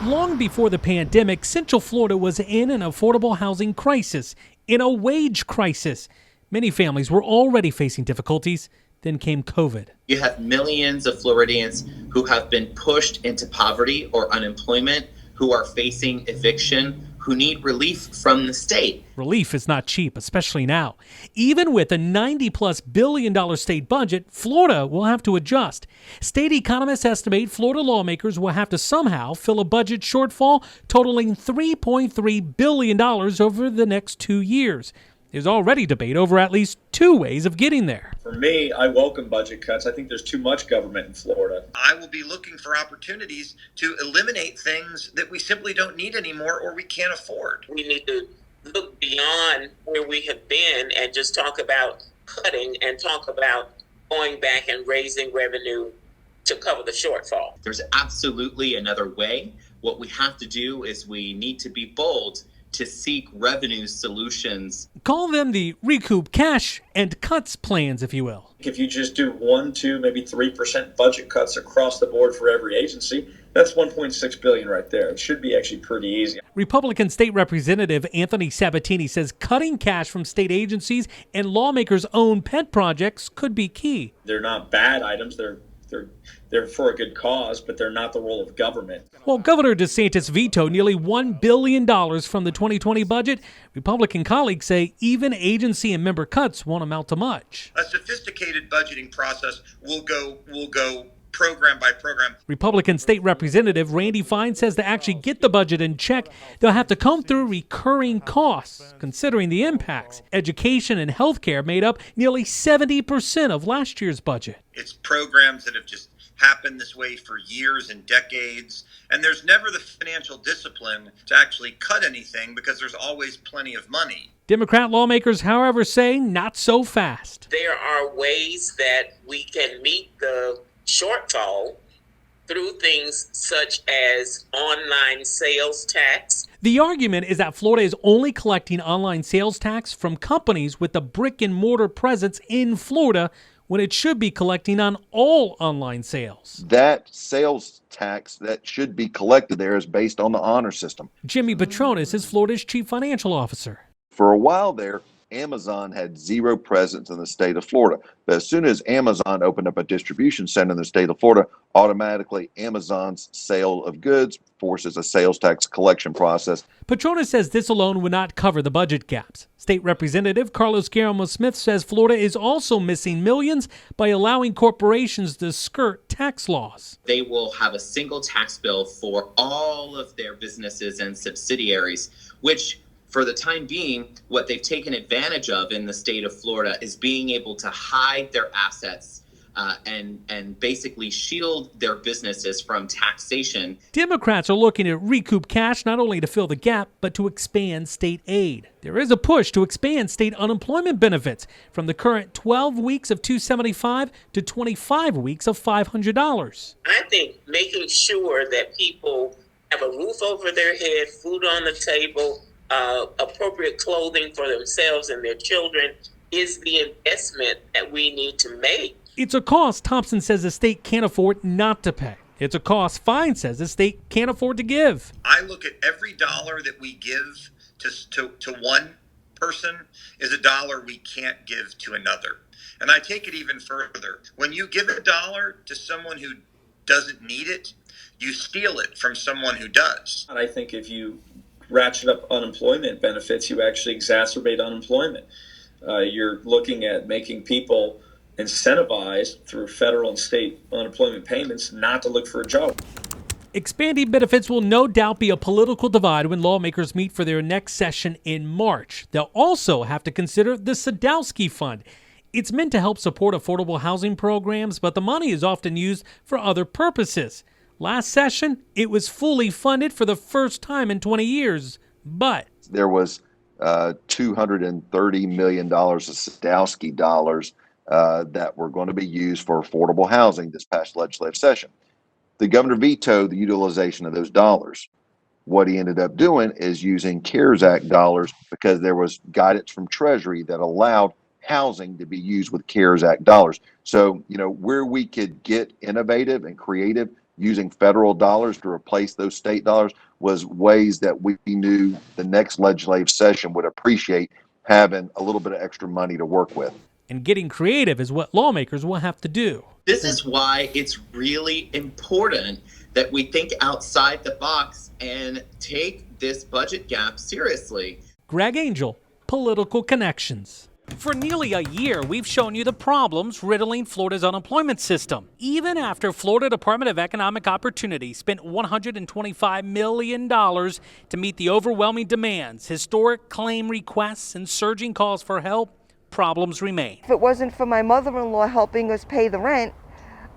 Long before the pandemic, Central Florida was in an affordable housing crisis, in a wage crisis. Many families were already facing difficulties. Then came COVID. You have millions of Floridians who have been pushed into poverty or unemployment, who are facing eviction, who need relief from the state. Relief is not cheap, especially now. Even with a $90+ billion state budget, Florida will have to adjust. State economists estimate Florida lawmakers will have to somehow fill a budget shortfall totaling $3.3 billion over the next 2 years. There's already debate over at least two ways of getting there. For me, I welcome budget cuts. I think there's too much government in Florida. I will be looking for opportunities to eliminate things that we simply don't need anymore or we can't afford. We need to look beyond where we have been and just talk about cutting and talk about going back and raising revenue to cover the shortfall. There's absolutely another way. What we have to do is we need to be bold to seek revenue solutions. Call them the recoup cash and cuts plans, if you will. If you just do 1, 2, maybe 3% budget cuts across the board for every agency, that's $1.6 billion right there. It should be actually pretty easy. Republican State Representative Anthony Sabatini says cutting cash from state agencies and lawmakers' own pet projects could be key. They're not bad items. They're for a good cause, but they're not the role of government. While Governor DeSantis vetoed nearly $1 billion from the 2020 budget, Republican colleagues say even agency and member cuts won't amount to much. A sophisticated budgeting process will go program by program. Republican State Representative Randy Fine says to actually get the budget in check, they'll have to comb through recurring costs. Considering the impacts, education and healthcare made up nearly 70% of last year's budget. It's programs that have just happened this way for years and decades, and there's never the financial discipline to actually cut anything because there's always plenty of money. Democrat lawmakers, however, say not so fast. There are ways that we can meet the shortfall through things such as online sales tax. The argument is that Florida is only collecting online sales tax from companies with a brick and mortar presence in Florida when it should be collecting on all online sales. That sales tax that should be collected there is based on the honor system. Jimmy Petronas is Florida's chief financial officer. For a while there, Amazon had zero presence in the state of Florida. But as soon as Amazon opened up a distribution center in the state of Florida, automatically Amazon's sale of goods forces a sales tax collection process. Petronas says this alone would not cover the budget gaps. State Representative Carlos Guillermo-Smith says Florida is also missing millions by allowing corporations to skirt tax laws. They will have a single tax bill for all of their businesses and subsidiaries, which for the time being, what they've taken advantage of in the state of Florida is being able to hide their assets and basically shield their businesses from taxation. Democrats are looking to recoup cash not only to fill the gap, but to expand state aid. There is a push to expand state unemployment benefits from the current 12 weeks of $275 to 25 weeks of $500. I think making sure that people have a roof over their head, food on the table, appropriate clothing for themselves and their children is the investment that we need to make. It's a cost Thompson says the state can't afford not to pay. It's a cost Fine says the state can't afford to give. I look at every dollar that we give to one person is a dollar we can't give to another. And I take it even further. When you give a dollar to someone who doesn't need it, you steal it from someone who does. And I think if you ratchet up unemployment benefits, you actually exacerbate unemployment. You're looking at making people incentivized through federal and state unemployment payments not to look for a job. Expanding benefits will no doubt be a political divide when lawmakers meet for their next session in March. They'll also have to consider the Sadowski Fund. It's meant to help support affordable housing programs, but the money is often used for other purposes. Last session, it was fully funded for the first time in 20 years, but there was $230 million of Sadowski dollars that were going to be used for affordable housing this past legislative session. The governor vetoed the utilization of those dollars. What he ended up doing is using CARES Act dollars because there was guidance from Treasury that allowed housing to be used with CARES Act dollars. So, where we could get innovative and creative using federal dollars to replace those state dollars was ways that we knew the next legislative session would appreciate having a little bit of extra money to work with. And getting creative is what lawmakers will have to do. This is why it's really important that we think outside the box and take this budget gap seriously. Greg Angel, Political Connections. For nearly a year, we've shown you the problems riddling Florida's unemployment system. Even after Florida Department of Economic Opportunity spent $125 million to meet the overwhelming demands, historic claim requests, and surging calls for help, problems remain. If it wasn't for my mother-in-law helping us pay the rent,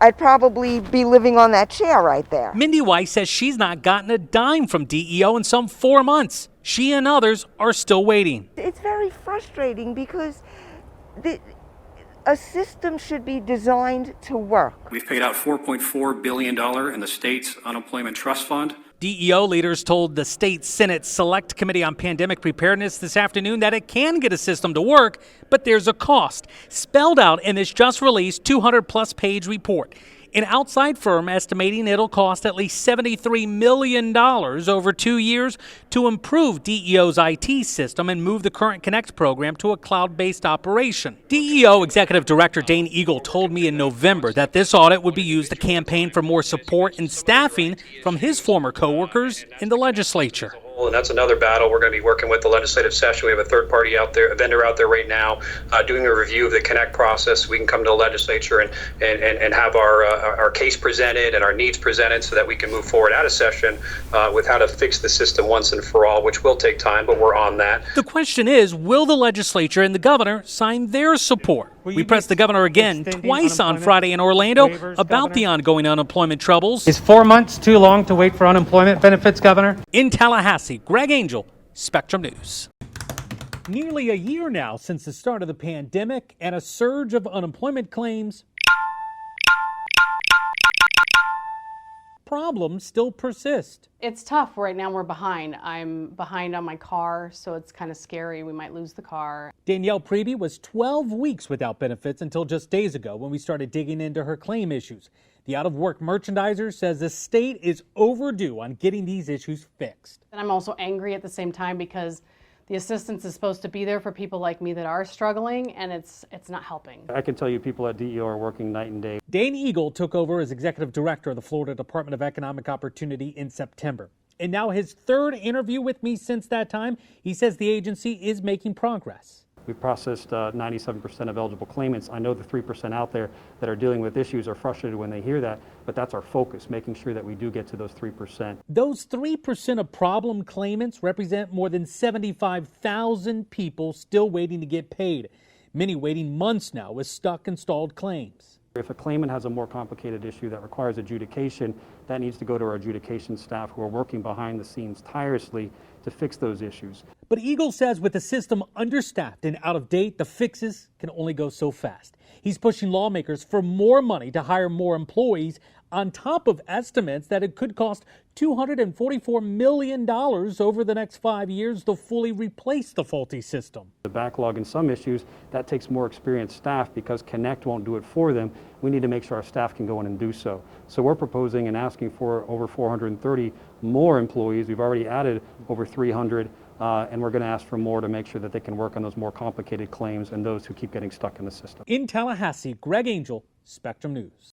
I'd probably be living on that chair right there. Mindy Weiss says she's not gotten a dime from DEO in some 4 months. She and others are still waiting. It's very frustrating because a system should be designed to work. We've paid out $4.4 billion in the state's unemployment trust fund. DEO leaders told the state Senate Select Committee on Pandemic Preparedness this afternoon that it can get a system to work, but there's a cost, spelled out in this just released 200-plus page report. An outside firm estimating it'll cost at least $73 million over 2 years to improve DEO's IT system and move the current Connect program to a cloud-based operation. DEO Executive Director Dane Eagle told me in November that this audit would be used to campaign for more support and staffing from his former coworkers in the legislature. And that's another battle we're going to be working with the legislative session. We have a third party out there, a vendor out there right now, doing a review of the Connect process. We can come to the legislature and have our case presented and our needs presented so that we can move forward out of session with how to fix the system once and for all, which will take time, but we're on that. The question is, will the legislature and the governor sign their support? We pressed the governor again twice on Friday in Orlando about the ongoing unemployment troubles. Is 4 months too long to wait for unemployment benefits, Governor? In Tallahassee, Greg Angel, Spectrum News. Nearly a year now since the start of the pandemic and a surge of unemployment claims. Problems still persist. It's tough. Right now we're behind. I'm behind on my car, so it's kind of scary. We might lose the car. Danielle Preby was 12 weeks without benefits until just days ago when we started digging into her claim issues. The out-of-work merchandiser says the state is overdue on getting these issues fixed. And I'm also angry at the same time because the assistance is supposed to be there for people like me that are struggling, and it's not helping. I can tell you people at DEO are working night and day. Dane Eagle took over as executive director of the Florida Department of Economic Opportunity in September. And now his third interview with me since that time, he says the agency is making progress. We've processed 97% of eligible claimants. I know the 3% out there that are dealing with issues are frustrated when they hear that, but that's our focus, making sure that we do get to those 3%. Those 3% of problem claimants represent more than 75,000 people still waiting to get paid, many waiting months now with stuck and stalled claims. If a claimant has a more complicated issue that requires adjudication, that needs to go to our adjudication staff who are working behind the scenes tirelessly to fix those issues. But Eagle says with the system understaffed and out of date, the fixes can only go so fast. He's pushing lawmakers for more money to hire more employees on top of estimates that it could cost $244 million over the next 5 years to fully replace the faulty system. The backlog in some issues, that takes more experienced staff because Connect won't do it for them. We need to make sure our staff can go in and do so. So we're proposing and asking for over 430 more employees. We've already added over 300, and we're going to ask for more to make sure that they can work on those more complicated claims and those who keep getting stuck in the system. In Tallahassee, Greg Angel, Spectrum News.